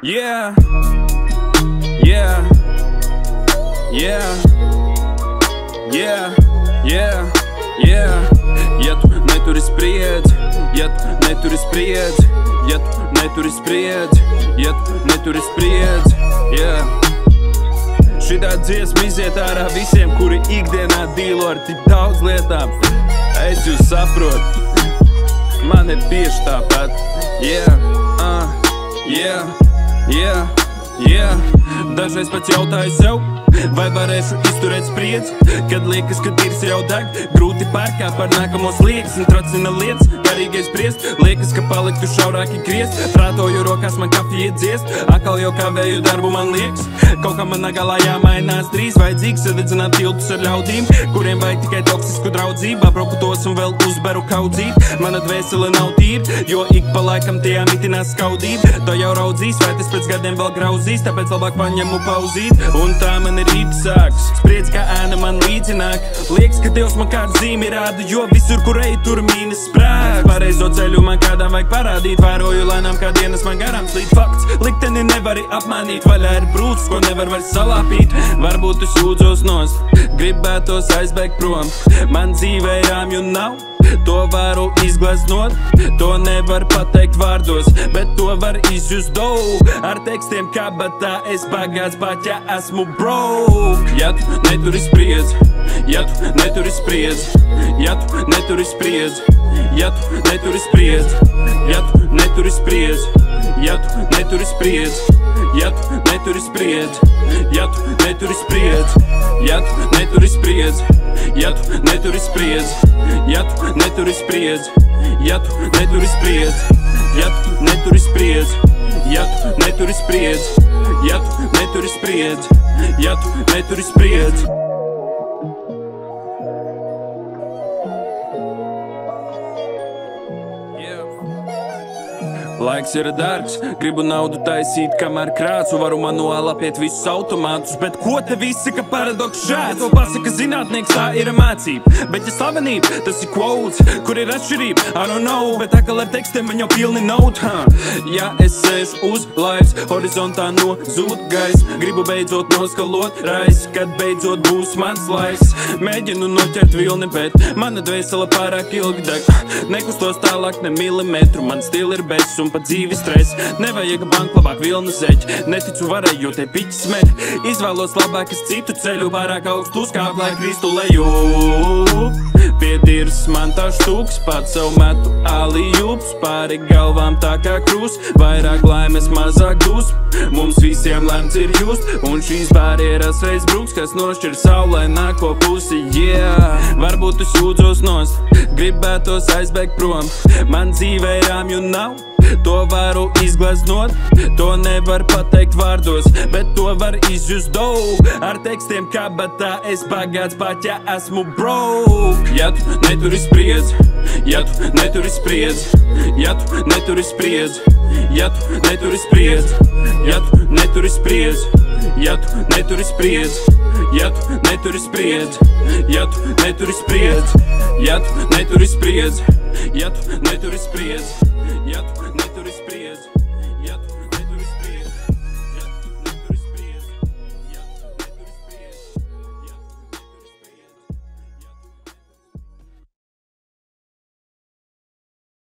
Yeah, yeah, yeah, yeah, yeah, yeah. Ja tu neturi spriedzi, ja tu neturi spriedzi, ja tu neturi spriedzi, ja tu neturi spriedzi, yeah. Šitā dziesma iziet ārā visiem, kuri ikdienā dīlo ar tik daudz lietām. Es jūs saprotu, man ir tieši tāpat. Yeah, yeah, yeah, yeah. Dažreiz pats jautāju sev, vai varēšu izturēt spriedzi, kad liekas, ka dirs jau deg. Grūti pārkāpt par nākamo slieksni un tracina lietas, garīgais briest. Liekas, ka paliktu šaurāki griest, prātoju rokās man kafija dziest. Akal jau kavēju darbu man liekas, kaut kā manā galā jāmainās drīz. Vajadzīgs sadedzināt tiltus ar ļaudīm, kuriem vajag tikai toksisku draudzību. Apbrauku tos un vēl uzberu kaudzīt. Mana dvēsele nav tīra, jo ik pa laikam tajā mitinās skaudība. To jau raudzīs, vai tas pēc gadiem vēl grauzīs, tāpēc labāk paņemu pauzīt. Un tā man ir rīt sāks, spriedz kā ēna man līdzināk. Liekas, ka Dievs man kādu zīmi rāda, jo visur, kur eju, tur mīnas sprāgs. Pareizo ceļu man kādām vajag parādīt, vēroju lēnām, kā dienas man garām slīd. Fakts, likteni nevari apmānīt, vaļā ir brūcis, ko nevar vairs salāpīt. Varbūt es jūdzos nost, gribētos aizbēgt prom. Man dzīvē rāmju nav, to varu izgleznot. To nevar pateikt vārdos, bet to var izjust dough. Ar tekstiem kabatā es bagāts, pat ja esmu broke. Ja tu neturi spriedzi, ja tu neturi spriedzi, ja tu neturi spriedzi, ja tu neturi spriedzi, ja tu neturi spriedzi, ja tu neturi spriedzi, ja tu neturi spriedzi, ja tu neturi spriedzi, ja tu neturi spriedzi, ja tu neturi spriedzi, ja tu neturi spriedzi, ja tu neturi spriedzi, ja tu neturi spriedzi, ja tu neturi spriedzi, ja tu neturi spriedzi, ja tu neturi spriedzi. Laiks ir dārgs, gribu naudu taisīt, kamēr krācu. Varu manuāli apiet visus automātus, bet ko te visi, ka paradoks šāds? To pasaka zinātnieks, tā ir mācība. Bet ja slavenība, tas ir quotes, kur ir atšķirība, I don't know. Bet akal ar tekstiem man jau pilni note, Ja es sēžu uz laivas, horizontā nozūd gaiss. Gribu beidzot noskalot rais, kad beidzot būs mans laiks. Mēģinu noķert vilni, bet mana dvēsele pārāk ilgi deg. Nekustos tālāk ne milimetru, man stili ir beidzis un pat dzīvi stress. Nevajag banku, labāk vilnu zeķi. Neticu varai, jo te piķi smet. Izvēlos labāk es citu ceļu, pārāk augstu uzkāp, lai kristu leju. Pie dirs man tā štūks, pats savu metu ālijūps. Pāri galvām tā kā krūs, vairāk laimes, mazāk dusmu. Mums visiem lemts ir just, un šīs barjeras reiz bruks, kas nošķir saulaināko pusi, yeah. Varbūt es jūdzos nost, gribētos aizbēgt prom. Man dzīvē rāmju nav, to varu izgleznot. To nevar pateikt vārdos, bet to var izjust dough. Ar tekstiem kabatā es bagāts, pat ja esmu broke. Ja tu neturi spriedzi, ja tu neturi spriedzi, ja tu neturi spriedzi, ja tu neturi spriedzi, ja tu neturi spriedzi, ja tu neturi spriedzi, ja tu neturi spriedzi, ja tu neturi spriedzi, ja tu neturi spriedzi, ja tu neturi spriedzi.